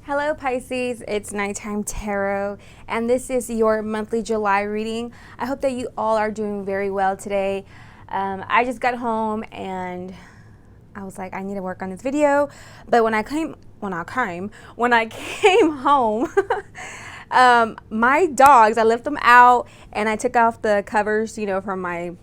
Hello Pisces, it's Nighttime Tarot, and this is your monthly July reading. I hope that you all are doing very well today. I just got home and I was like, I need to work on this video. But when I came home, my dogs, I left them out and I took off the covers, from my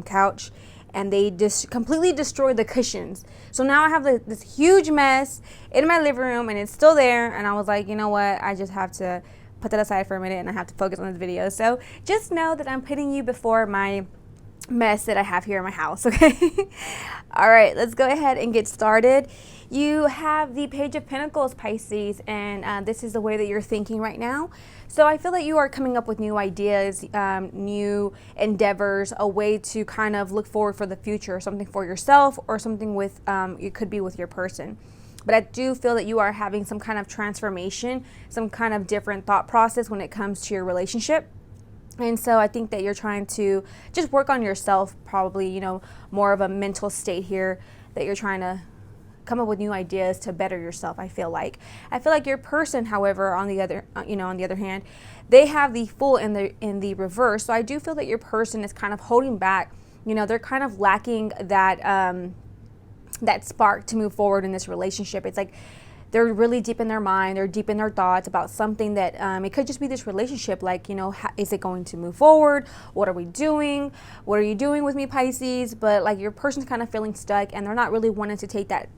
couch, and they just completely destroyed the cushions. So now I have this huge mess in my living room and it's still there. And I was like, you know what? I just have to put that aside for a minute and I have to focus on this video. So just know that I'm putting you before my mess that I have here in my house, okay? All right, let's go ahead and get started. You have the Page of Pentacles, Pisces, and this is the way that you're thinking right now. So I feel that you are coming up with new ideas, new endeavors, a way to kind of look forward for the future, something for yourself or something with, it could be with your person. But I do feel that you are having some kind of transformation, some kind of different thought process when it comes to your relationship. And so I think that you're trying to just work on yourself, probably, more of a mental state here, that you're trying to come up with new ideas to better yourself. I feel like your person, however, on the other hand, they have the Fool in the reverse. So I do feel that your person is kind of holding back. They're kind of lacking that spark to move forward in this relationship. It's like they're really deep in their mind, they're deep in their thoughts about something that it could just be this relationship, like, is it going to move forward? What are we doing? What are you doing with me, Pisces? But like your person's kind of feeling stuck and they're not really wanting to take that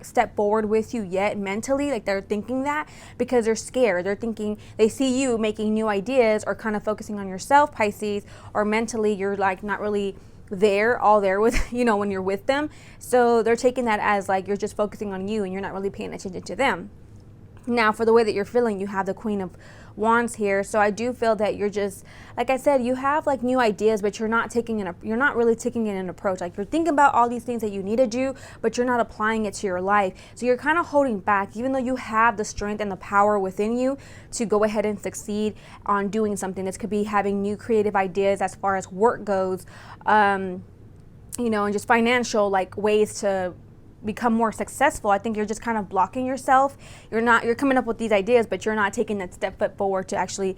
step forward with you yet mentally. Like they're thinking that because they're scared. They're thinking they see you making new ideas or kind of focusing on yourself, Pisces, or mentally you're like not really all there with, when you're with them. So they're taking that as like you're just focusing on you and you're not really paying attention to them. Now, for the way that you're feeling, you have the Queen of Wands here. So I do feel that you're just, like I said, you have like new ideas, but you're not really taking an approach. Like you're thinking about all these things that you need to do, but you're not applying it to your life. So you're kind of holding back, even though you have the strength and the power within you to go ahead and succeed on doing something. This could be having new creative ideas as far as work goes, and just financial like ways to become more successful. I think you're just kind of blocking yourself. You're coming up with these ideas, but you're not taking that step forward to actually,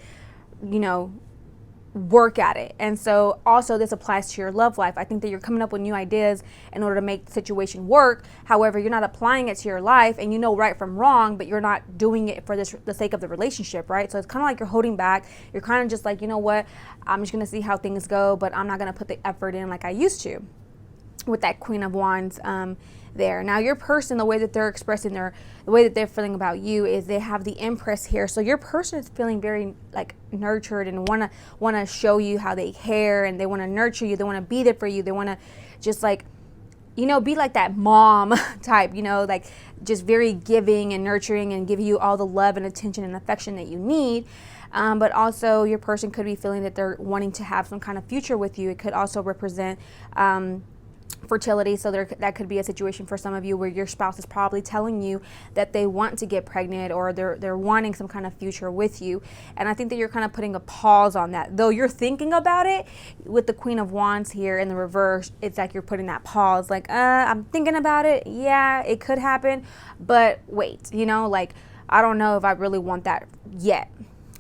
work at it. And so also this applies to your love life. I think that you're coming up with new ideas in order to make the situation work. However, you're not applying it to your life and right from wrong, but you're not doing it for the sake of the relationship, right? So it's kind of like you're holding back. You're kind of just like, what, I'm just going to see how things go, but I'm not going to put the effort in like I used to with that Queen of Wands there. Now your person, the way that they're expressing the way that they're feeling about you is they have the Empress here. So your person is feeling very like nurtured and want to show you how they care, and they want to nurture you. They want to be there for you. They want to just like, be like that mom type, like just very giving and nurturing and give you all the love and attention and affection that you need. But also your person could be feeling that they're wanting to have some kind of future with you. It could also represent fertility. So that could be a situation for some of you where your spouse is probably telling you that they want to get pregnant or they're wanting some kind of future with you. And I think that you're kind of putting a pause on that. Though you're thinking about it with the Queen of Wands here in the reverse, it's like you're putting that pause, like, I'm thinking about it. Yeah, it could happen, but wait, like, I don't know if I really want that yet.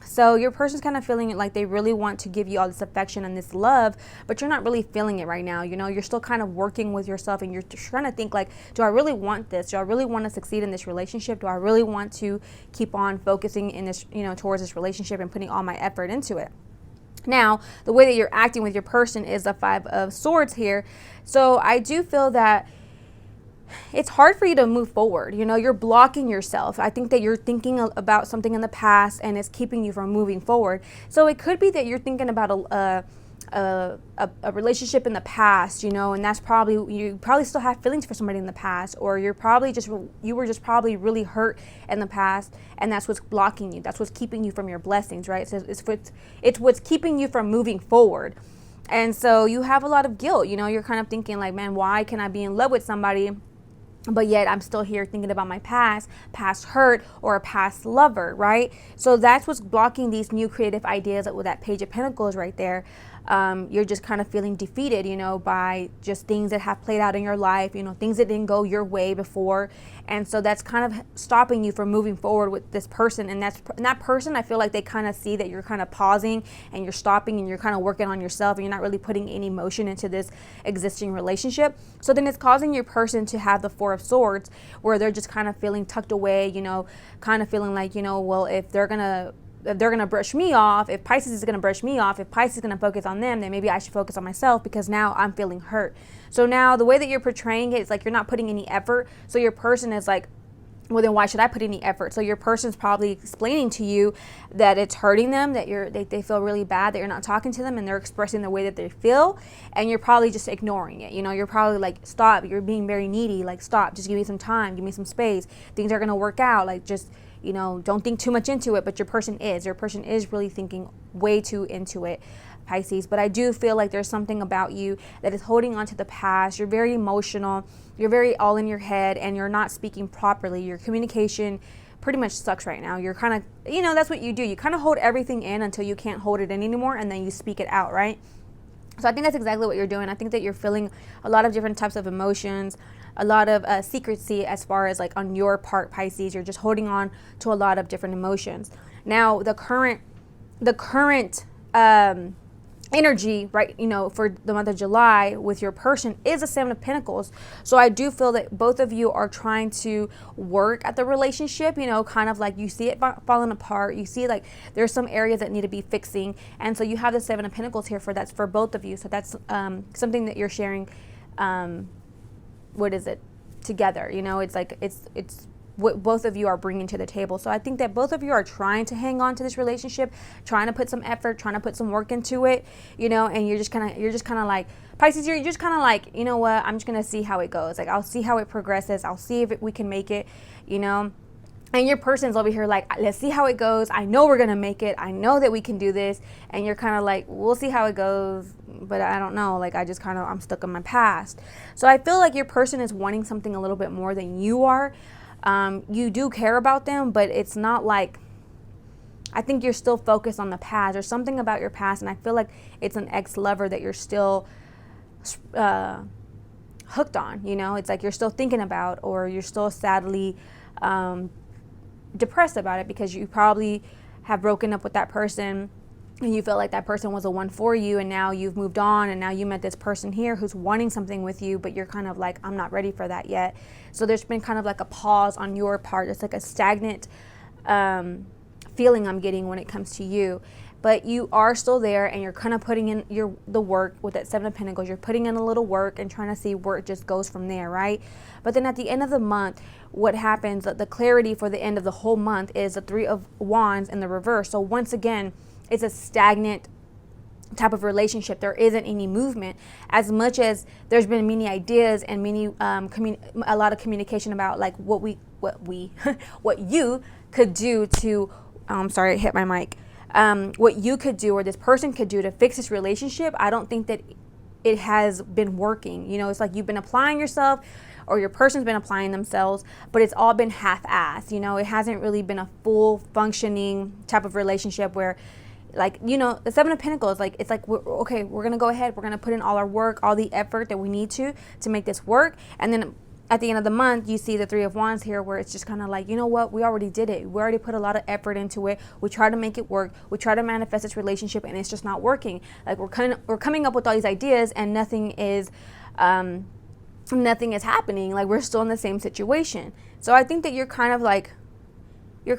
So your person's kind of feeling like they really want to give you all this affection and this love, but you're not really feeling it right now. You're still kind of working with yourself and you're trying to think like, do I really want this? Do I really want to succeed in this relationship? Do I really want to keep on focusing in this, towards this relationship and putting all my effort into it? Now, the way that you're acting with your person is the Five of Swords here. So I do feel that it's hard for you to move forward. You're blocking yourself. I think that you're thinking about something in the past and it's keeping you from moving forward. So it could be that you're thinking about a relationship in the past, and that's you probably still have feelings for somebody in the past, or you were just probably really hurt in the past, and that's what's blocking you. That's what's keeping you from your blessings, right? So it's what's keeping you from moving forward. And so you have a lot of guilt. You're kind of thinking like, man, why can I be in love with somebody, but yet I'm still here thinking about my past hurt or a past lover, right? So that's what's blocking these new creative ideas with that Page of Pentacles right there. you're just kind of feeling defeated, by just things that have played out in your life, things that didn't go your way before. And so that's kind of stopping you from moving forward with this person. And that person, I feel like they kind of see that you're kind of pausing and you're stopping and you're kind of working on yourself and you're not really putting any motion into this existing relationship. So then it's causing your person to have the Four of Swords, where they're just kind of feeling tucked away, kind of feeling like, well, if they're going to brush me off, if Pisces is going to brush me off, if Pisces is going to focus on them, then maybe I should focus on myself, because now I'm feeling hurt. So now the way that you're portraying it is like you're not putting any effort. So your person is like, well, then why should I put any effort? So your person's probably explaining to you that it's hurting them, that they feel really bad that you're not talking to them, and they're expressing the way that they feel, and you're probably just ignoring it. You're probably like, stop, you're being very needy, like, stop, just give me some time, give me some space, things are going to work out, like, just, don't think too much into it. But your person is really thinking way too into it, Pisces. But I do feel like there's something about you that is holding on to the past. You're very emotional, you're very all in your head, and you're not speaking properly. Your communication pretty much sucks right now. You're kind of, that's what you do. You kind of hold everything in until you can't hold it in anymore, and then you speak it out, right? So I think that's exactly what you're doing. I think that you're feeling a lot of different types of emotions, a lot of secrecy as far as like on your part, Pisces. You're just holding on to a lot of different emotions. Now, the current energy, right, for the month of July with your person is a Seven of Pentacles. So I do feel that both of you are trying to work at the relationship, kind of like you see it falling apart. You see like there's some areas that need to be fixing. And so you have the Seven of Pentacles here that's for both of you. So that's something that you're sharing, together. It's like, it's what both of you are bringing to the table. So I think that both of you are trying to hang on to this relationship, trying to put some effort, trying to put some work into it, and you're just kind of like, Pisces, you're just kind of like, you know what, I'm just going to see how it goes. Like, I'll see how it progresses. I'll see if we can make it, and your person's over here like, let's see how it goes. I know we're going to make it. I know that we can do this. And you're kind of like, we'll see how it goes, but I don't know. Like, I'm stuck in my past. So I feel like your person is wanting something a little bit more than you are. You do care about them, but it's not like, I think you're still focused on the past. There's something about your past, and I feel like it's an ex-lover that you're still hooked on. It's like you're still thinking about, or you're still sadly depressed about it, because you probably have broken up with that person and you felt like that person was the one for you, and now you've moved on, and now you met this person here who's wanting something with you, but you're kind of like, I'm not ready for that yet. So there's been kind of like a pause on your part. It's like a stagnant feeling I'm getting when it comes to you. But you are still there, and you're kind of putting in the work with that Seven of Pentacles. You're putting in a little work and trying to see where it just goes from there, right? But then at the end of the month, what happens, the clarity for the end of the whole month is the Three of Wands in the reverse. So once again, it's a stagnant type of relationship. There isn't any movement, as much as there's been many ideas and many a lot of communication about like what you could do to sorry, I hit my mic. What you could do, or this person could do, to fix this relationship. I don't think that it has been working. It's like you've been applying yourself, or your person's been applying themselves, but it's all been half-assed. It hasn't really been a full functioning type of relationship where, like, the Seven of Pentacles, like, it's like, we're going to go ahead, we're going to put in all our work, all the effort that we need to make this work. And then at the end of the month, you see the Three of Wands here, where it's just kind of like, you know what, we already did it. We already put a lot of effort into it. We try to make it work. We try to manifest this relationship, and it's just not working. Like, we're coming up with all these ideas, and nothing is happening. Like, we're still in the same situation. So I think that you're kind of like, you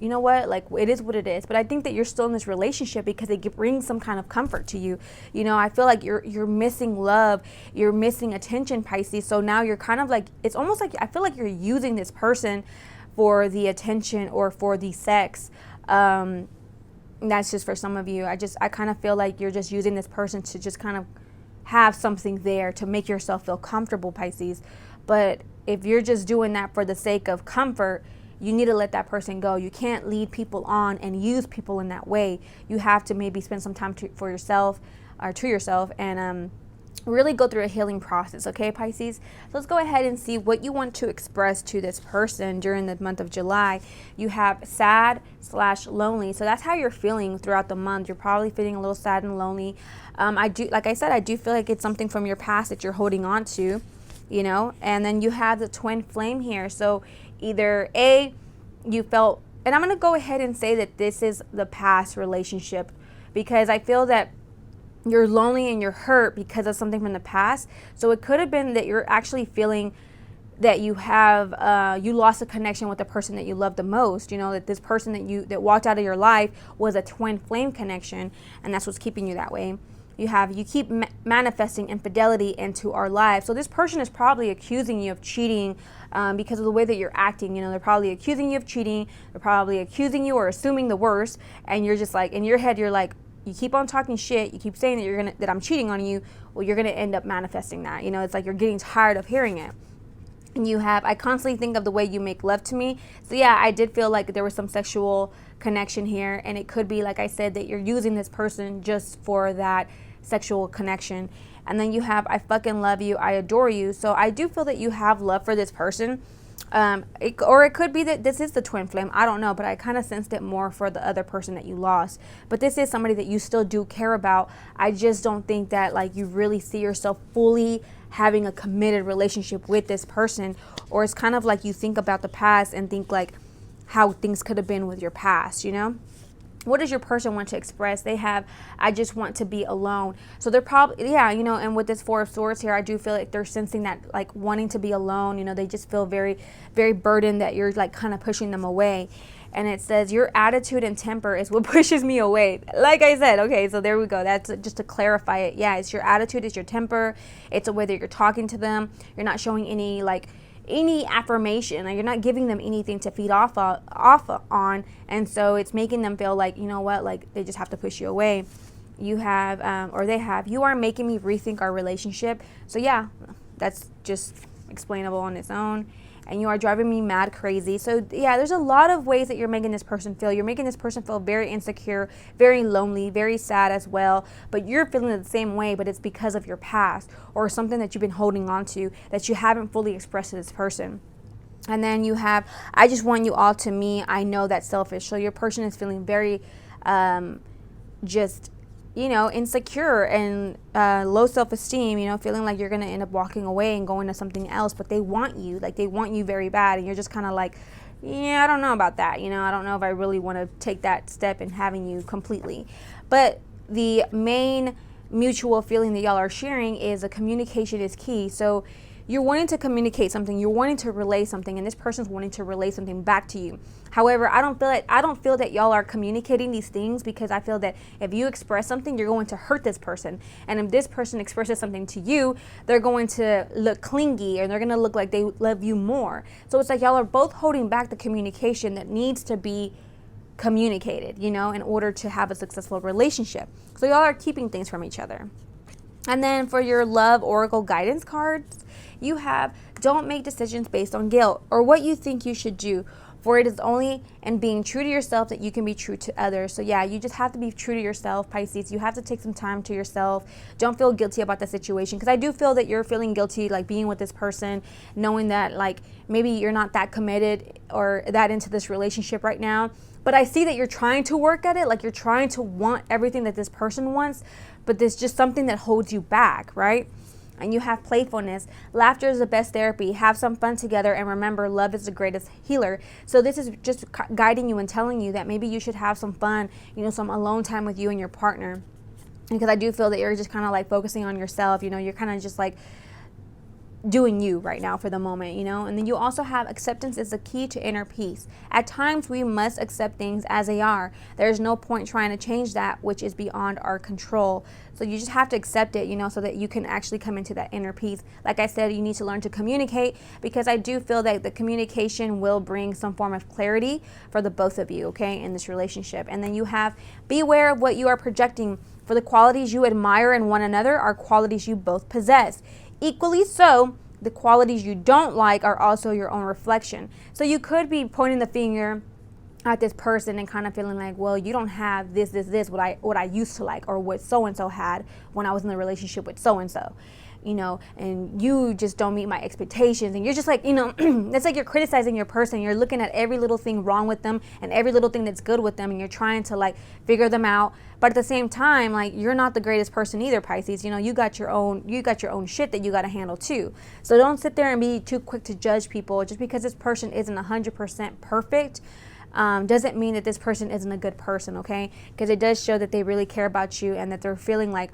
know what, like, it is what it is. But I think that you're still in this relationship because it brings some kind of comfort to you. I feel like you're missing love, you're missing attention, Pisces. So now you're kind of like, it's almost like, I feel like you're using this person for the attention or for the sex. That's just for some of you. I kind of feel like you're just using this person to just kind of have something there to make yourself feel comfortable, Pisces. But if you're just doing that for the sake of comfort, you need to let that person go. You can't lead people on and use people in that way. You have to maybe spend some time for yourself, or to yourself, and really go through a healing process, okay, Pisces? So let's go ahead and see what you want to express to this person during the month of July. You have sad / lonely. So that's how you're feeling throughout the month. You're probably feeling a little sad and lonely. Like I said, I do feel like it's something from your past that you're holding on to, you know. And then you have the twin flame here. So either you felt, and I'm going to go ahead and say that this is the past relationship, because I feel that you're lonely and you're hurt because of something from the past. So it could have been that you're actually feeling that you have you lost a connection with the person that you love the most. You know, that this person that walked out of your life was a twin flame connection, and that's what's keeping you that way. You keep manifesting infidelity into our lives. So this person is probably accusing you of cheating because of the way that you're acting. You know, they're probably accusing you of cheating. They're probably accusing you or assuming the worst, and you're just like, in your head, you're like, you keep on talking shit, you keep saying that I'm cheating on you, well, you're gonna end up manifesting that. You know, it's like you're getting tired of hearing it. And I constantly think of the way you make love to me. So yeah, I did feel like there was some sexual connection here, and it could be, like I said, that you're using this person just for that sexual connection. And then you have, I fucking love you, I adore you. So I do feel that you have love for this person. Or it could be that this is the twin flame. I don't know, but I kind of sensed it more for the other person that you lost. But this is somebody that you still do care about. I just don't think that like you really see yourself fully having a committed relationship with this person. Or it's kind of like you think about the past and think like how things could have been with your past, you know? What does your person want to express? They have, I just want to be alone. So they're probably, yeah, you know, and with this Four of Swords here, I do feel like they're sensing that, like, wanting to be alone. You know, they just feel very, very burdened that you're, like, kind of pushing them away. And it says, your attitude and temper is what pushes me away. Like I said, okay, so there we go. That's just to clarify it. Yeah, it's your attitude, it's your temper. It's the way that you're talking to them. You're not showing any, like, any affirmation, like you're not giving them anything to feed off on, and so it's making them feel like, you know what, like they just have to push you away. You have you are making me rethink our relationship. So yeah, that's just explainable on its own. And you are driving me mad crazy. So yeah, there's a lot of ways that you're making this person feel. You're making this person feel very insecure, very lonely, very sad as well. But you're feeling it the same way, but it's because of your past or something that you've been holding on to that you haven't fully expressed to this person. And then you have, I just want you all to me. I know that's selfish. So your person is feeling very just, you know, insecure and low self-esteem, you know, feeling like you're going to end up walking away and going to something else, but they want you, like they want you very bad. And you're just kind of like, yeah, I don't know about that. You know, I don't know if I really want to take that step in having you completely. But the main mutual feeling that y'all are sharing is a communication is key. So you're wanting to communicate something, you're wanting to relay something, and this person's wanting to relay something back to you. However, I don't feel that y'all are communicating these things, because I feel that if you express something, you're going to hurt this person. And if this person expresses something to you, they're going to look clingy, and they're going to look like they love you more. So it's like y'all are both holding back the communication that needs to be communicated, you know, in order to have a successful relationship. So y'all are keeping things from each other. And then for your love oracle guidance cards, you have, don't make decisions based on guilt or what you think you should do, for it is only in being true to yourself that you can be true to others. So yeah, you just have to be true to yourself, Pisces. You have to take some time to yourself. Don't feel guilty about the situation, because I do feel that you're feeling guilty, like being with this person, knowing that like maybe you're not that committed or that into this relationship right now. But I see that you're trying to work at it, like you're trying to want everything that this person wants, but there's just something that holds you back, right? And you have playfulness. Laughter is the best therapy. Have some fun together, and remember, love is the greatest healer. So this is just guiding you and telling you that maybe you should have some fun, you know, some alone time with you and your partner. Because I do feel that you're just kind of like focusing on yourself, you know, you're kind of just like doing you right now for the moment, you know. And then you also have acceptance is the key to inner peace. At times we must accept things as they are. There's no point trying to change that which is beyond our control. So you just have to accept it, you know, so that you can actually come into that inner peace. Like I said, you need to learn to communicate, because I do feel that the communication will bring some form of clarity for the both of you, okay, in this relationship. And then you have, beware of what you are projecting, for the qualities you admire in one another are qualities you both possess. Equally so, the qualities you don't like are also your own reflection. So you could be pointing the finger at this person and kind of feeling like, well, you don't have this what I used to like, or what so and so had when I was in the relationship with so and so, and you just don't meet my expectations. And you're just like, it's like you're criticizing your person. You're looking at every little thing wrong with them and every little thing that's good with them, and you're trying to like figure them out. But at the same time, like, you're not the greatest person either, Pisces. You got your own shit that you got to handle too. So don't sit there and be too quick to judge people. Just because this person isn't 100% perfect doesn't mean that this person isn't a good person, okay? Because it does show that they really care about you, and that they're feeling like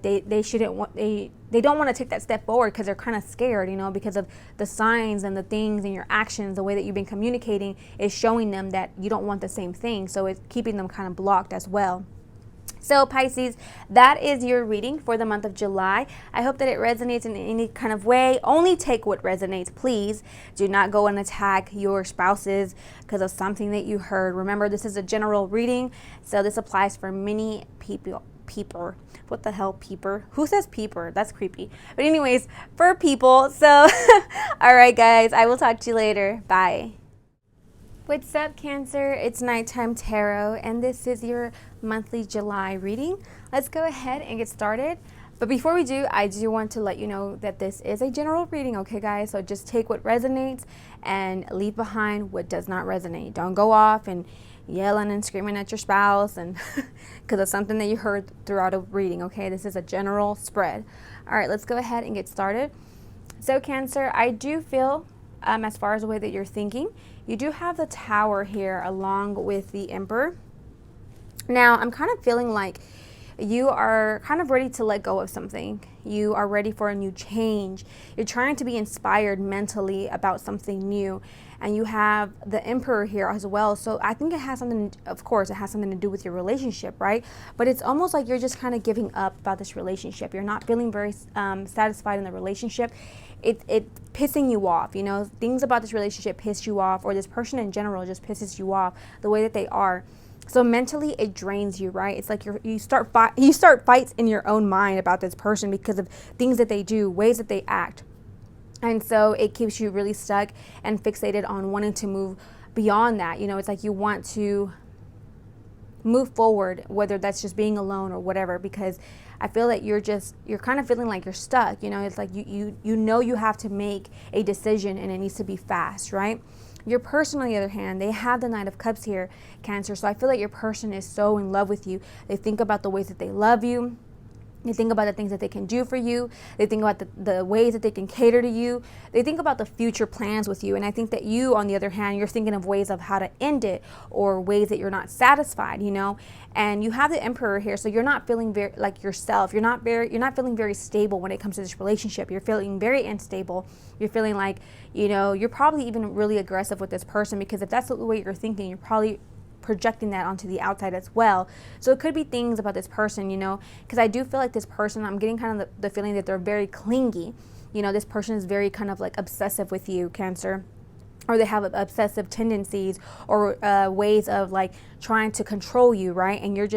they shouldn't want, they don't want to take that step forward because they're kind of scared, because of the signs and the things and your actions. The way that you've been communicating is showing them that you don't want the same thing, so it's keeping them kind of blocked as well. So Pisces, that is your reading for the month of July. I hope that it resonates in any kind of way. Only take what resonates, please. Do not go and attack your spouses because of something that you heard. Remember, this is a general reading, so this applies for many people. Peeper. What the hell, peeper? Who says peeper? That's creepy. But anyways, for people. So, all right, guys, I will talk to you later. Bye. What's up, Cancer? It's Nighttime Tarot, and this is your monthly July reading. Let's go ahead and get started. But before we do, I do want to let you know that this is a general reading, okay, guys? So just take what resonates and leave behind what does not resonate. Don't go off and yelling and screaming at your spouse and because of something that you heard throughout a reading, okay? This is a general spread. All right, let's go ahead and get started. So, Cancer, I do feel, as far as the way that you're thinking, you do have the Tower here along with the Emperor. Now, I'm kind of feeling like you are kind of ready to let go of something. You are ready for a new change. You're trying to be inspired mentally about something new. And you have the Emperor here as well. So I think it has something, of course, it has something to do with your relationship, right? But it's almost like you're just kind of giving up about this relationship. You're not feeling very satisfied in the relationship. It's pissing you off, things about this relationship piss you off, or this person in general just pisses you off, the way that they are. So mentally it drains you, right? It's like you start fights in your own mind about this person because of things that they do, ways that they act. And so it keeps you really stuck and fixated on wanting to move beyond that. It's like you want to move forward, whether that's just being alone or whatever, because I feel that you're kind of feeling like you're stuck. It's like you have to make a decision, and it needs to be fast, right? Your person, on the other hand, they have the Knight of Cups here, Cancer. So I feel like your person is so in love with you. They think about the ways that they love you. They think about the things that they can do for you. They think about the ways that they can cater to you. They think about the future plans with you. And I think that you, on the other hand, you're thinking of ways of how to end it, or ways that you're not satisfied, And you have the Emperor here, so you're not feeling very like yourself. You're not feeling very stable when it comes to this relationship. You're feeling very unstable. You're feeling like, you're probably even really aggressive with this person, because if that's the way you're thinking, you're probably projecting that onto the outside as well. So it could be things about this person, because I do feel like this person, I'm getting kind of the feeling that they're very clingy. This person is very kind of like obsessive with you, Cancer. Or they have obsessive tendencies, or ways of like trying to control you, right? And you're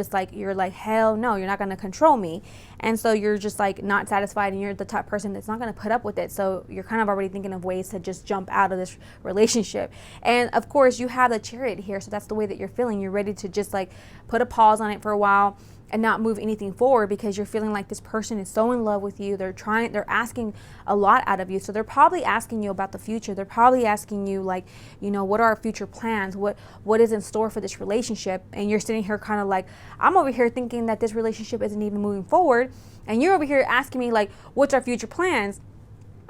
like, hell no, you're not going to control me. And so you're just like not satisfied, and you're the type of person that's not going to put up with it. So you're kind of already thinking of ways to just jump out of this relationship. And of course you have the Chariot here. So that's the way that you're feeling. You're ready to just like put a pause on it for a while and not move anything forward, because you're feeling like this person is so in love with you. They're asking a lot out of you. So they're probably asking you about the future. They're probably asking you like, what are our future plans? What is in store for this relationship? And you're sitting here kind of like, I'm over here thinking that this relationship isn't even moving forward. And you're over here asking me like, what's our future plans?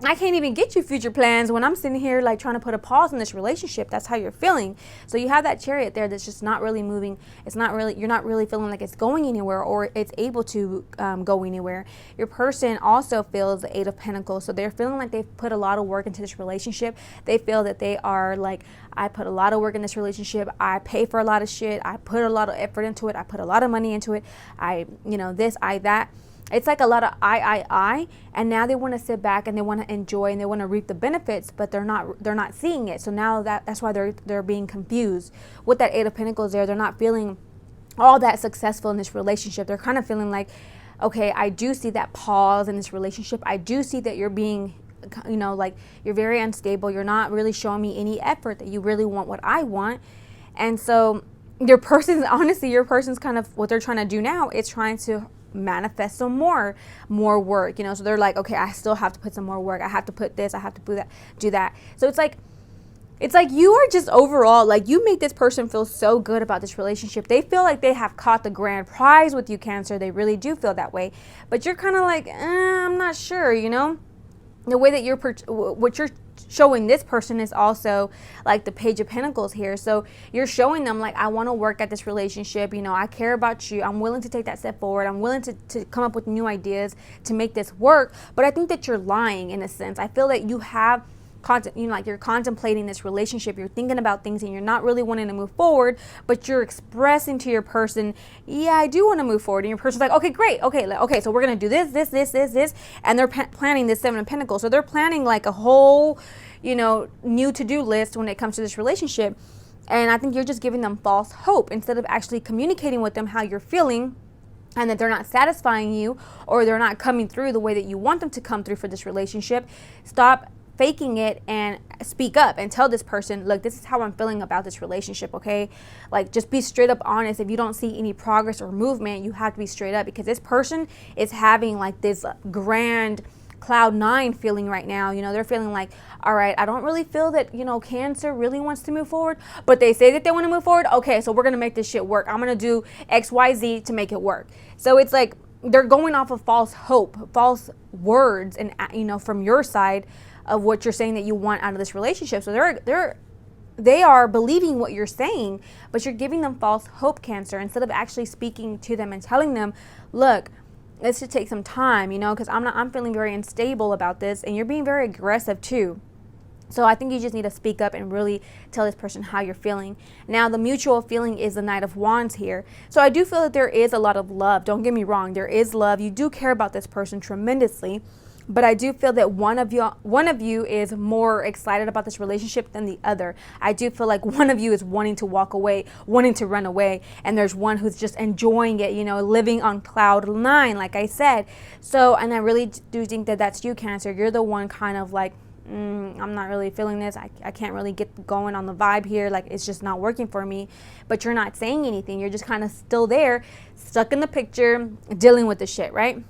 I can't even get you future plans when I'm sitting here like trying to put a pause in this relationship. That's how you're feeling. So you have that Chariot there that's just not really moving. You're not really feeling like it's going anywhere, or it's able to go anywhere. Your person also feels the Eight of Pentacles. So they're feeling like they've put a lot of work into this relationship. They feel that they are like, I put a lot of work in this relationship. I pay for a lot of shit. I put a lot of effort into it. I put a lot of money into it. That. It's like a lot of I, and now they want to sit back and they want to enjoy and they want to reap the benefits, but they're not seeing it. So now that's why they're being confused. With that Eight of Pentacles there, they're not feeling all that successful in this relationship. They're kind of feeling like, okay, I do see that pause in this relationship. I do see that you're being, like you're very unstable. You're not really showing me any effort that you really want what I want. And so your person's kind of what they're trying to do now is trying to manifest some more work, so they're like, okay, I still have to put some more work. I have to put this, I have to do that. So it's like you are just overall, like, you make this person feel so good about this relationship. They feel like they have caught the grand prize with you, Cancer. They really do feel that way. But you're kind of like, I'm not sure, The way that what you're showing this person is also like the Page of Pentacles here. So you're showing them, like, I want to work at this relationship. I care about you. I'm willing to take that step forward. I'm willing to come up with new ideas to make this work. But I think that you're lying in a sense. I feel that you have like you're contemplating this relationship, you're thinking about things, and you're not really wanting to move forward, but you're expressing to your person, yeah, I do want to move forward. And your person's like, okay, great, okay, so we're gonna do this, and they're planning this Seven of Pentacles. So they're planning like a whole, new to-do list when it comes to this relationship. And I think you're just giving them false hope instead of actually communicating with them how you're feeling, and that they're not satisfying you, or they're not coming through the way that you want them to come through for this relationship. Stop faking it and speak up and tell this person, look, this is how I'm feeling about this relationship, okay? Like, just be straight up honest. If you don't see any progress or movement, you have to be straight up, because this person is having like this grand cloud nine feeling right now. They're feeling like, all right, I don't really feel that, Cancer really wants to move forward, but they say that they want to move forward. Okay, so we're going to make this shit work. I'm going to do XYZ to make it work. So it's like they're going off of false hope, false words, and, from your side of what you're saying that you want out of this relationship. So they are believing what you're saying, but you're giving them false hope, Cancer, instead of actually speaking to them and telling them, look, this should take some time, because I'm feeling very unstable about this, and you're being very aggressive too. So I think you just need to speak up and really tell this person how you're feeling. Now, the mutual feeling is the Knight of Wands here. So I do feel that there is a lot of love. Don't get me wrong. There is love. You do care about this person tremendously. But I do feel that one of you is more excited about this relationship than the other. I do feel like one of you is wanting to walk away, wanting to run away, and there's one who's just enjoying it, living on cloud nine, like I said. So, and I really do think that that's you, Cancer. You're the one kind of like, I'm not really feeling this. I can't really get going on the vibe here. Like, it's just not working for me. But you're not saying anything. You're just kind of still there, stuck in the picture, dealing with the shit, right?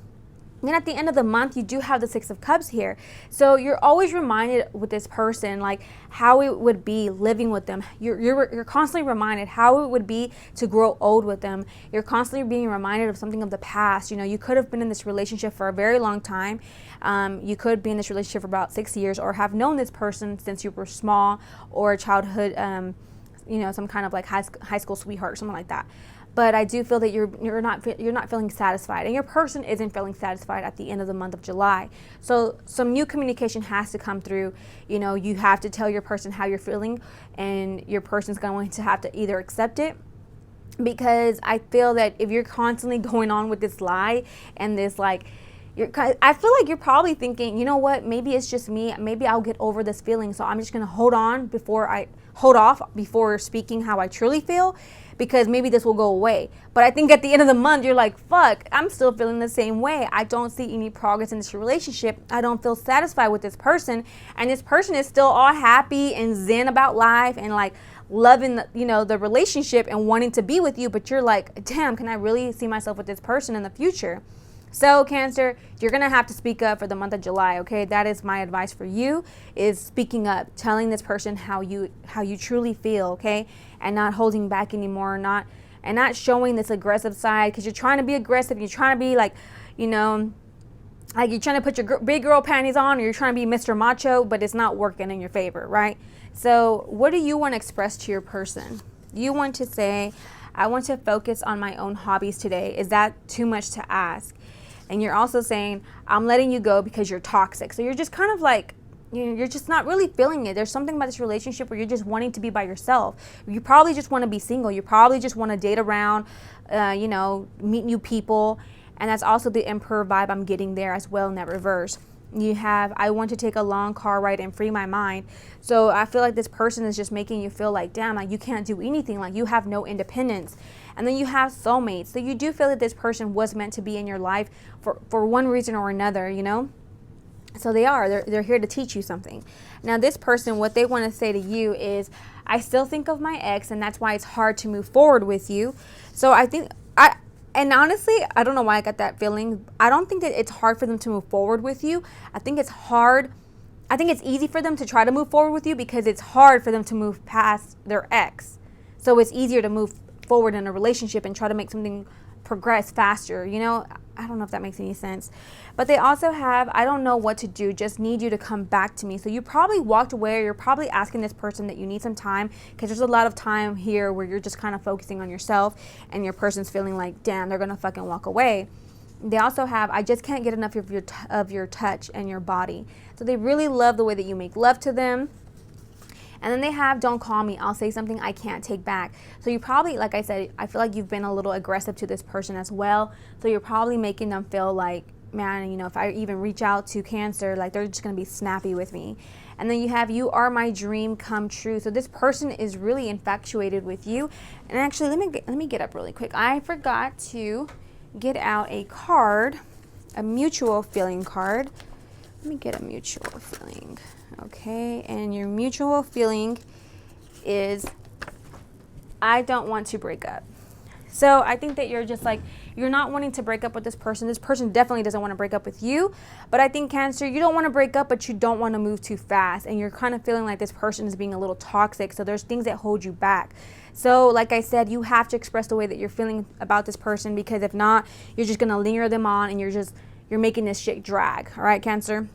Then at the end of the month, you do have the Six of Cups here. So you're always reminded with this person, like, how it would be living with them. You're constantly reminded how it would be to grow old with them. You're constantly being reminded of something of the past. You could have been in this relationship for a very long time. You could be in this relationship for about 6 years, or have known this person since you were small, or childhood, some kind of like high school sweetheart or something like that. But I do feel that you're not feeling satisfied, and your person isn't feeling satisfied at the end of the month of July. So some new communication has to come through. You have to tell your person how you're feeling, and your person's going to have to either accept it, because I feel that if you're constantly going on with this lie and this like, I feel like you're probably thinking, you know what, maybe it's just me. Maybe I'll get over this feeling, so I'm just going to hold off before speaking how I truly feel, because maybe this will go away. But I think at the end of the month, you're like, fuck, I'm still feeling the same way. I don't see any progress in this relationship. I don't feel satisfied with this person. And this person is still all happy and zen about life and like loving the relationship and wanting to be with you. But you're like, damn, can I really see myself with this person in the future? So Cancer, you're going to have to speak up for the month of July, okay? That is my advice for you, is speaking up, telling this person how you truly feel, okay? And not holding back anymore, and not showing this aggressive side, because you're trying to be aggressive. You're trying to be like, like you're trying to put your big girl panties on, or you're trying to be Mr. Macho, but it's not working in your favor, right? So what do you want to express to your person? You want to say, I want to focus on my own hobbies today. Is that too much to ask? And you're also saying, I'm letting you go because you're toxic. So you're just kind of like, you're just not really feeling it. There's something about this relationship where you're just wanting to be by yourself. You probably just want to be single. You probably just want to date around, meet new people. And that's also the Emperor vibe I'm getting there as well in that reverse. You have, I want to take a long car ride and free my mind. So I feel like this person is just making you feel like, damn, like you can't do anything. Like you have no independence. And then you have soulmates. So you do feel that this person was meant to be in your life for one reason or another, So they're here to teach you something. Now this person, what they want to say to you is, I still think of my ex, and that's why it's hard to move forward with you. So I think and honestly, I don't know why I got that feeling. I don't think that it's hard for them to move forward with you. I think it's hard. I think it's easy for them to try to move forward with you because it's hard for them to move past their ex. So it's easier to move forward in a relationship and try to make something progress faster. You know, I don't know if that makes any sense. But they also have, I don't know what to do, just need you to come back to me. So you probably walked away, or you're probably asking this person that you need some time, because there's a lot of time here where you're just kind of focusing on yourself and your person's feeling like, damn, they're gonna fucking walk away. They also have, I just can't get enough of your touch and your body. So they really love the way that you make love to them. And then they have, don't call me, I'll say something I can't take back. So you probably, like I said, I feel like you've been a little aggressive to this person as well. So you're probably making them feel like, man, you know, if I even reach out to Cancer, like they're just going to be snappy with me. And then you have, you are my dream come true. So this person is really infatuated with you. And actually, let me get up really quick. I forgot to get out a card, a mutual feeling card. Let me get a mutual feeling. Okay, and your mutual feeling is, I don't want to break up. So I think that you're just like, you're not wanting to break up with this person. This person definitely doesn't want to break up with you. But I think, Cancer, you don't want to break up, but you don't want to move too fast. And you're kind of feeling like this person is being a little toxic. So there's things that hold you back. So like I said, you have to express the way that you're feeling about this person, because if not, you're just going to linger them on, and you're making this shit drag. All right, Cancer?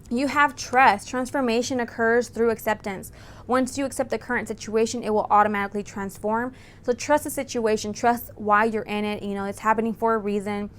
You have trust. Transformation occurs through acceptance. Once you accept the current situation, it will automatically transform. So trust the situation. Trust why you're in it. You know, it's happening for a reason,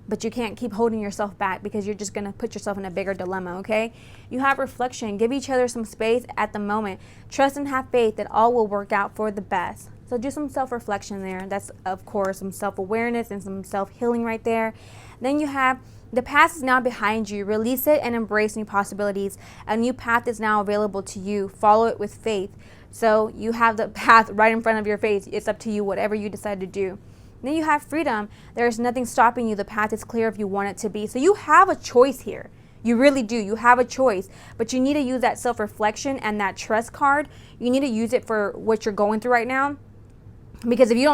but you can't keep holding yourself back, because you're just going to put yourself in a bigger dilemma, okay? You have reflection. Give each other some space at the moment. Trust and have faith that all will work out for the best. So do some self-reflection there. That's, of course, some self-awareness and some self-healing right there. Then you have, the past is now behind you. Release it and embrace new possibilities. A new path is now available to you. Follow it with faith. So you have the path right in front of your face. It's up to you, whatever you decide to do. Then you have freedom. There is nothing stopping you. The path is clear if you want it to be. So you have a choice here. You really do. You have a choice. But you need to use that self-reflection and that trust card. You need to use it for what you're going through right now. Because if you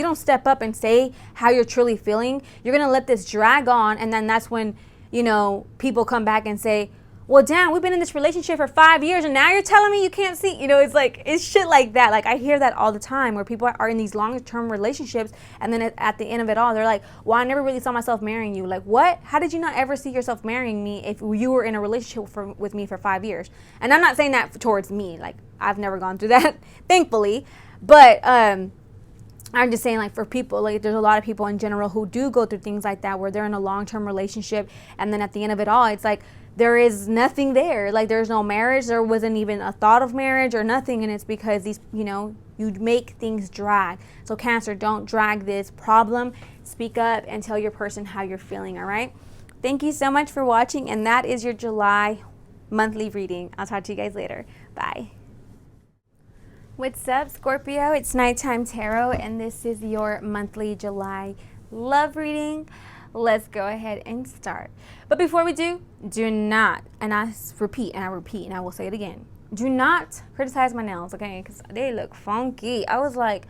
don't step up and say how you're truly feeling, you're going to let this drag on. And then that's when, you know, people come back and say, well, damn, we've been in this relationship for 5 years and now you're telling me you can't see. You know, it's like, it's shit like that. Like, I hear that all the time, where people are in these long-term relationships, and then at the end of it all, they're like, well, I never really saw myself marrying you. Like, what? How did you not ever see yourself marrying me if you were in a relationship with me for 5 years? And I'm not saying that towards me. Like, I've never gone through that, thankfully. But I'm just saying, like, for people, like, there's a lot of people in general who do go through things like that, where they're in a long-term relationship, and then at the end of it all, it's like there is nothing there. Like, there's no marriage. There wasn't even a thought of marriage or nothing. And it's because these, you know, you make things drag. So Cancer, don't drag this problem. Speak up and tell your person how you're feeling. All right. Thank you so much for watching. And that is your July monthly reading. I'll talk to you guys later. Bye. What's up, Scorpio? It's Nighttime Tarot, and this is your monthly July love reading. Let's go ahead and start. But before we do not, and I repeat, and I will say it again, do not criticize my nails, okay? Because they look funky. I was like,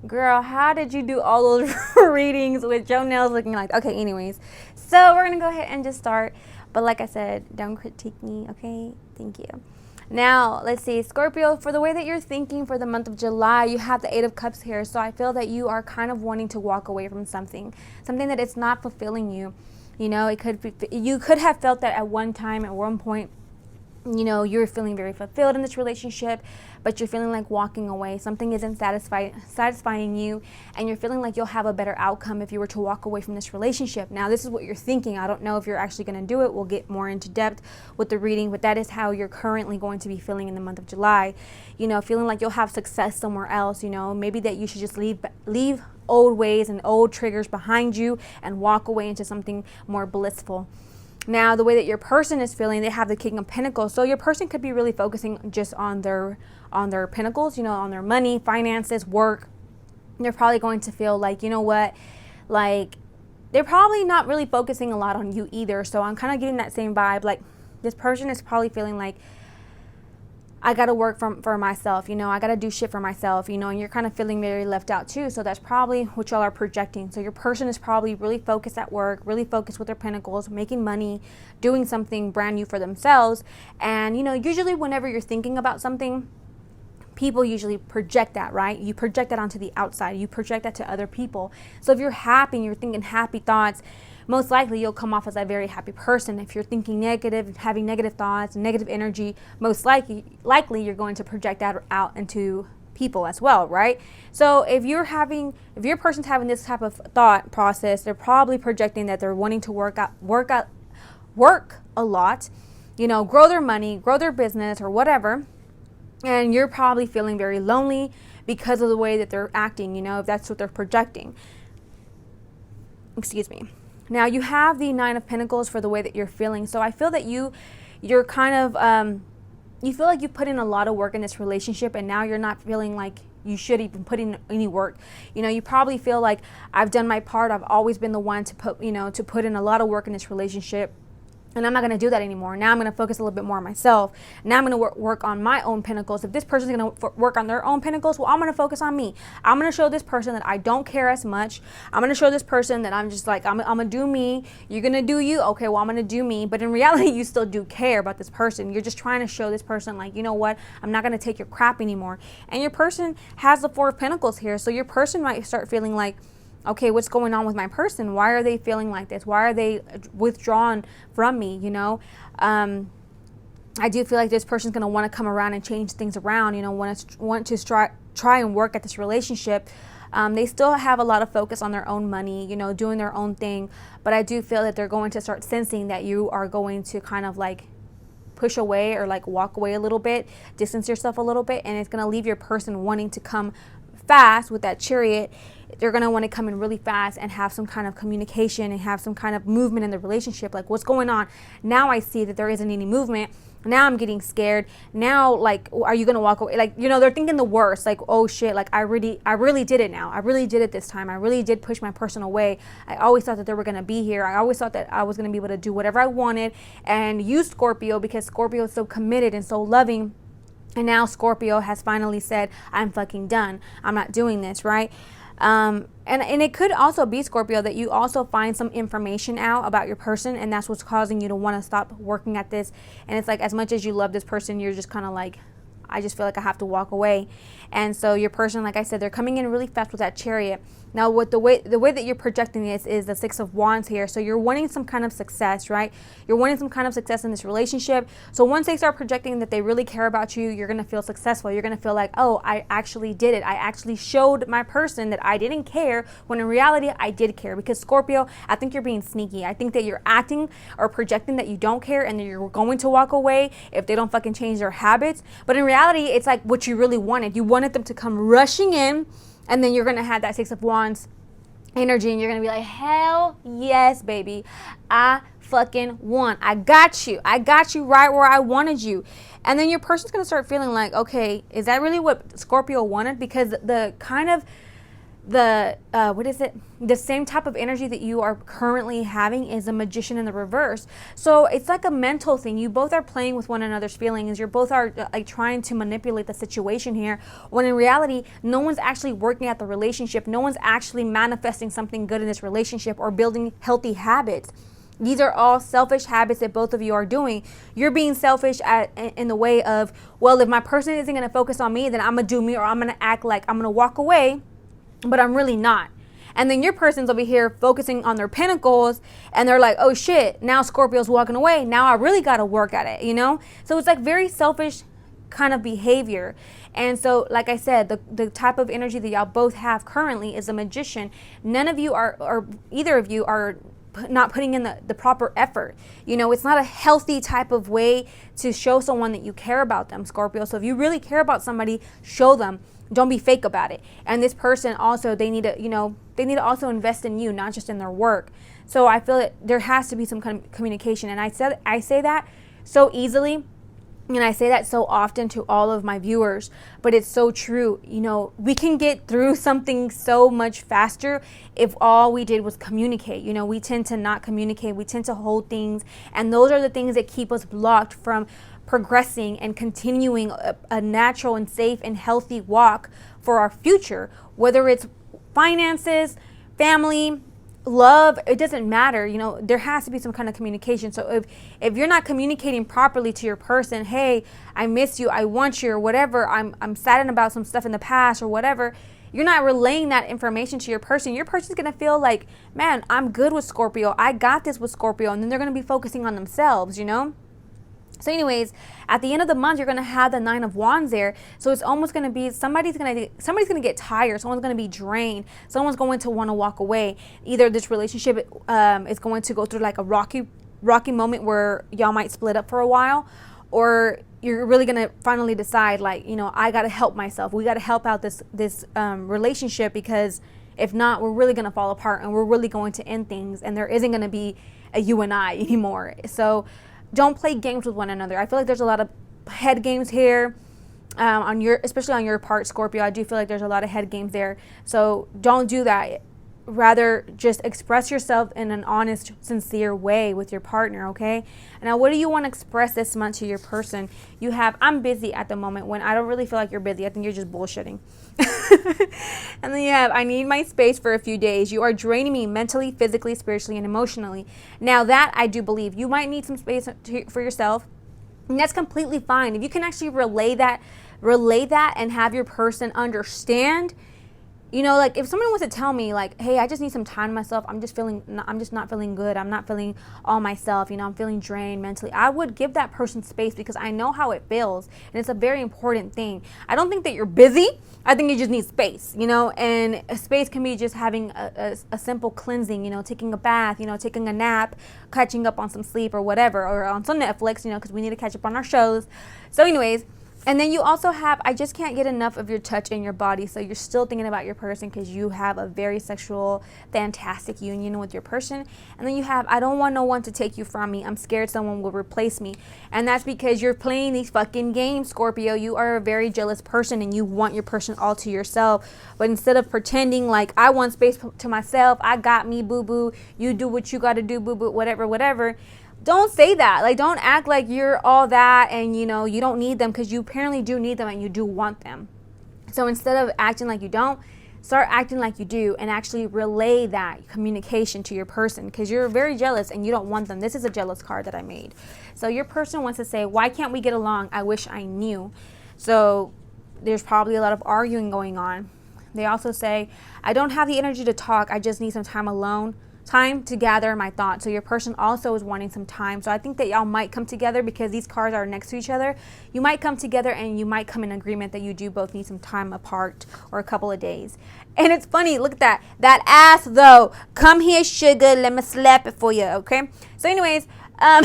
girl, how did you do all those readings with your nails looking like? Okay, anyways. So we're going to go ahead and just start. But like I said, don't critique me, okay? Thank you. Now, let's see, Scorpio, for the way that you're thinking for the month of July, you have the 8 of Cups here. So I feel that you are kind of wanting to walk away from something that it's not fulfilling you. You know, you could have felt that at one time, at one point, you know, you're feeling very fulfilled in this relationship, but you're feeling like walking away. Something isn't satisfying you, and you're feeling like you'll have a better outcome if you were to walk away from this relationship. Now, this is what you're thinking. I don't know if you're actually going to do it. We'll get more into depth with the reading, but that is how you're currently going to be feeling in the month of July. You know, feeling like you'll have success somewhere else. You know, maybe that you should just leave old ways and old triggers behind you and walk away into something more blissful. Now, the way that your person is feeling, they have the King of Pentacles. So your person could be really focusing just on their pentacles, you know, on their money, finances, work. They're probably going to feel like, you know what, like they're probably not really focusing a lot on you either. So I'm kind of getting that same vibe. Like, this person is probably feeling like, I got to work for myself, you know, I got to do shit for myself, you know, and you're kind of feeling very left out too. So that's probably what y'all are projecting. So your person is probably really focused at work, really focused with their pentacles, making money, doing something brand new for themselves. And, you know, usually whenever you're thinking about something, people usually project that, right? You project that onto the outside. You project that to other people. So if you're happy and you're thinking happy thoughts, most likely you'll come off as a very happy person. If you're thinking negative, having negative thoughts, negative energy, most likely you're going to project that out into people as well, right? So if your person's having this type of thought process, they're probably projecting that they're wanting to work a lot, you know, grow their money, grow their business or whatever. And you're probably feeling very lonely because of the way that they're acting, you know, if that's what they're projecting. Excuse me. Now you have the Nine of Pentacles for the way that you're feeling. So I feel that you're kind of, you feel like you put in a lot of work in this relationship and now you're not feeling like you should even put in any work. You know, you probably feel like I've done my part. I've always been the one to put in a lot of work in this relationship. And I'm not going to do that anymore. Now I'm going to focus a little bit more on myself. Now I'm going to work on my own pentacles. If this person's going to work on their own pentacles, well, I'm going to focus on me. I'm going to show this person that I don't care as much. I'm going to show this person that I'm just like, I'm going to do me. You're going to do you. Okay, well, I'm going to do me. But in reality, you still do care about this person. You're just trying to show this person like, you know what? I'm not going to take your crap anymore. And your person has the Four of Pentacles here. So your person might start feeling like, okay, what's going on with my person? Why are they feeling like this? Why are they withdrawn from me? You know, I do feel like this person's going to want to come around and change things around, you know, want to try and work at this relationship. They still have a lot of focus on their own money, you know, doing their own thing. But I do feel that they're going to start sensing that you are going to kind of like push away or like walk away a little bit, distance yourself a little bit. And it's going to leave your person wanting to come fast with that Chariot. They're going to want to come in really fast and have some kind of communication and have some kind of movement in the relationship. Like, what's going on? Now I see that there isn't any movement. Now I'm getting scared. Now, like, are you going to walk away? Like, you know, they're thinking the worst. Like, oh shit, like I really did it now. I really did it this time. I really did push my person away. I always thought that they were going to be here. I always thought that I was going to be able to do whatever I wanted and use Scorpio because Scorpio is so committed and so loving. And now Scorpio has finally said, I'm fucking done. I'm not doing this, right? And it could also be, Scorpio, that you also find some information out about your person and that's what's causing you to want to stop working at this. And it's like, as much as you love this person, you're just kind of like, I just feel like I have to walk away. And so your person, like I said, they're coming in really fast with that Chariot. Now, what the way that you're projecting this is the Six of Wands here. So you're wanting some kind of success, right? You're wanting some kind of success in this relationship. So once they start projecting that they really care about you, you're going to feel successful. You're going to feel like, oh, I actually did it. I actually showed my person that I didn't care, when in reality, I did care. Because Scorpio, I think you're being sneaky. I think that you're acting or projecting that you don't care and that you're going to walk away if they don't fucking change their habits. But in reality, it's like what you really wanted. You wanted them to come rushing in. And then you're going to have that Six of Wands energy and you're going to be like, hell yes, baby. I fucking won. I got you. I got you right where I wanted you. And then your person's going to start feeling like, okay, is that really what Scorpio wanted? Because the kind of the same type of energy that you are currently having is a Magician in the reverse. So it's like a mental thing. You both are playing with one another's feelings. You both are like trying to manipulate the situation here, when in reality, no one's actually working at the relationship. No one's actually manifesting something good in this relationship or building healthy habits. These are all selfish habits that both of you are doing. You're being selfish in the way of, well, if my person isn't going to focus on me, then I'm going to do me, or I'm going to act like I'm going to walk away, but I'm really not. And then your person's over here focusing on their pentacles and they're like, oh shit, now Scorpio's walking away. Now I really got to work at it, you know? So it's like very selfish kind of behavior. And so, like I said, the type of energy that y'all both have currently is a Magician. None of you are, or either of you are not putting in the proper effort. You know, it's not a healthy type of way to show someone that you care about them, Scorpio. So if you really care about somebody, show them. Don't be fake about it. And this person also, they need to also invest in you, not just in their work. So I feel that there has to be some kind of communication. And I say that so easily And I say that so often to all of my viewers, but it's so true. You know, we can get through something so much faster if all we did was communicate. You know, we tend to not communicate. We tend to hold things. And those are the things that keep us blocked from progressing and continuing a natural and safe and healthy walk for our future, whether it's finances, family, love. It doesn't matter. You know, there has to be some kind of communication. So if you're not communicating properly to your person, hey, I miss you, I want you, or whatever, I'm saddened about some stuff in the past or whatever, you're not relaying that information to your person's going to feel like, man, I'm good with Scorpio, I got this with Scorpio, and then they're going to be focusing on themselves, you know. So anyways, at the end of the month, you're going to have the 9 of Wands there. So it's almost going to be somebody's going to get tired. Someone's going to be drained. Someone's going to want to walk away. Either this relationship is going to go through like a rocky moment where y'all might split up for a while, or you're really going to finally decide, like, you know, I got to help myself. We got to help out this relationship, because if not, we're really going to fall apart and we're really going to end things, and there isn't going to be a you and I anymore. So don't play games with one another. I feel like there's a lot of head games here, especially on your part, Scorpio. I do feel like there's a lot of head games there. So don't do that. Rather, just express yourself in an honest, sincere way with your partner, okay? Now, what do you want to express this month to your person? You have, I'm busy at the moment, when I don't really feel like you're busy. I think you're just bullshitting. And then you have, I need my space for a few days. You are draining me mentally, physically, spiritually, and emotionally. Now, that I do believe. You might need some space for yourself, and that's completely fine. If you can actually relay that and have your person understand. You know, like if someone was to tell me like, hey, I just need some time to myself, I'm just not feeling good, I'm not feeling all myself, you know, I'm feeling drained mentally, I would give that person space, because I know how it feels, and it's a very important thing. I don't think that you're busy. I think you just need space, you know, and space can be just having a simple cleansing, you know, taking a bath, you know, taking a nap, catching up on some sleep or whatever, or on some Netflix, you know, because we need to catch up on our shows. So anyways, and then you also have, I just can't get enough of your touch in your body. So you're still thinking about your person because you have a very sexual, fantastic union with your person. And then you have, I don't want no one to take you from me. I'm scared someone will replace me. And that's because you're playing these fucking games, Scorpio. You are a very jealous person and you want your person all to yourself. But instead of pretending like, I want space to myself, I got me, boo-boo, you do what you got to do, boo-boo, whatever. Don't say that. Like, don't act like you're all that and, you know, you don't need them, because you apparently do need them and you do want them. So instead of acting like you don't, start acting like you do, and actually relay that communication to your person, because you're very jealous and you don't want them. This is a jealous card that I made. So your person wants to say, why can't we get along? I wish I knew. So there's probably a lot of arguing going on. They also say, I don't have the energy to talk. I just need some time alone. Time to gather my thoughts. So your person also is wanting some time. So I think that y'all might come together, because these cards are next to each other. You might come together and you might come in agreement that you do both need some time apart, or a couple of days. And it's funny, look at that ass though. Come here, sugar, let me slap it for you, okay? So anyways, I'm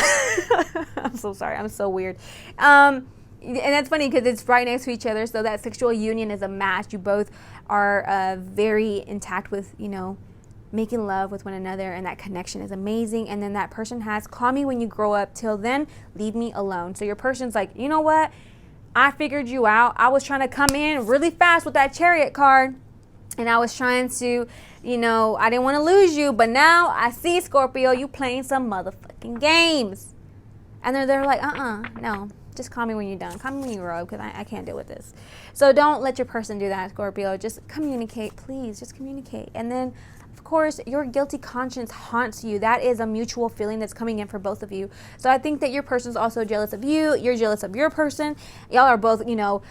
so sorry, I'm so weird. And that's funny because it's right next to each other. So that sexual union is a match. You both are very intact with, you know, making love with one another, and that connection is amazing. And then that person has, call me when you grow up, till then leave me alone. So your person's like, you know what, I figured you out. I was trying to come in really fast with that Chariot card, and I was trying to, you know, I didn't want to lose you, but now I see, Scorpio, you playing some motherfucking games. And they're like, no, just call me when you're done. Call me when you grow up, because I can't deal with this. So don't let your person do that, Scorpio. Just communicate, please. Just communicate. And then, of course, your guilty conscience haunts you. That is a mutual feeling that's coming in for both of you. So I think that your person's also jealous of you. You're jealous of your person. Y'all are both, you know,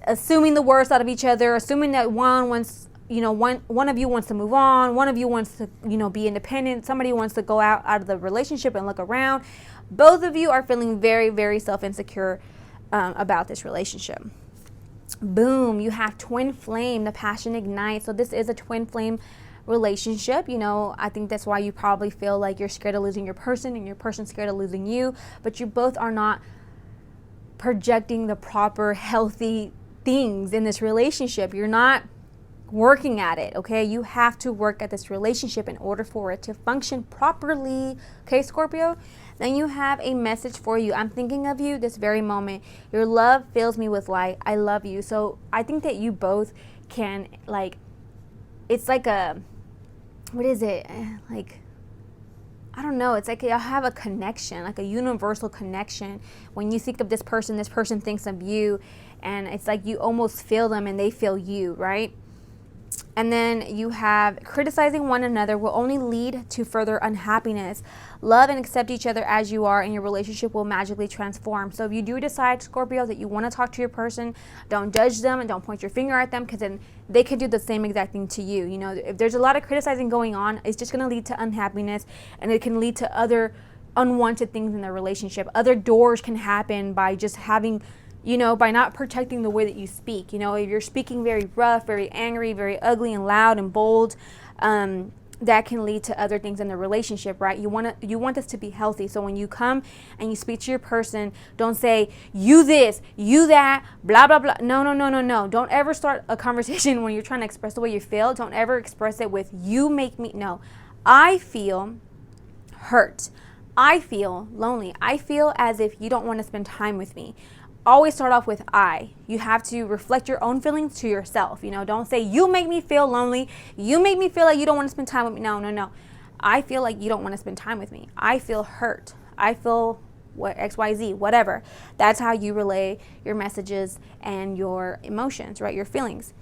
assuming the worst out of each other, assuming that one wants, you know, one of you wants to move on. One of you wants to, you know, be independent. Somebody wants to go out of the relationship and look around. Both of you are feeling very, very self-insecure about this relationship. Boom, you have twin flame, the passion ignites. So this is a twin flame relationship. You know, I think that's why you probably feel like you're scared of losing your person and your person's scared of losing you, but you both are not projecting the proper healthy things in this relationship. You're not working at it, okay? You have to work at this relationship in order for it to function properly, okay, Scorpio? Then you have a message for you. I'm thinking of you this very moment. Your love fills me with light. I love you. So I think that you both can, like, it's like a, what is it? Like, I don't know. It's like y'all have a connection, like a universal connection. When you think of this person thinks of you. And it's like you almost feel them and they feel you, right? And then you have criticizing one another will only lead to further unhappiness. Love and accept each other as you are, and your relationship will magically transform. So if you do decide, Scorpio, that you want to talk to your person, don't judge them and don't point your finger at them, because then they can do the same exact thing to you. You know, if there's a lot of criticizing going on, it's just going to lead to unhappiness, and it can lead to other unwanted things in the relationship. Other doors can happen by just having, you know, by not protecting the way that you speak. You know, if you're speaking very rough, very angry, very ugly and loud and bold, that can lead to other things in the relationship, right? You want this to be healthy. So when you come and you speak to your person, don't say, you this, you that, blah, blah, blah. No. Don't ever start a conversation when you're trying to express the way you feel. Don't ever express it with, you make me, no. I feel hurt. I feel lonely. I feel as if you don't want to spend time with me. Always start off with I. You have to reflect your own feelings to yourself. You know, don't say, you make me feel lonely. You make me feel like you don't want to spend time with me. No. I feel like you don't want to spend time with me. I feel hurt. I feel what XYZ, whatever. That's how you relay your messages and your emotions, right? Your feelings.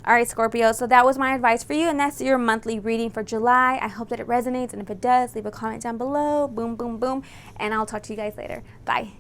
All right, Scorpio. So that was my advice for you, and that's your monthly reading for July. I hope that it resonates, and if it does, leave a comment down below. Boom, boom, boom. And I'll talk to you guys later. Bye.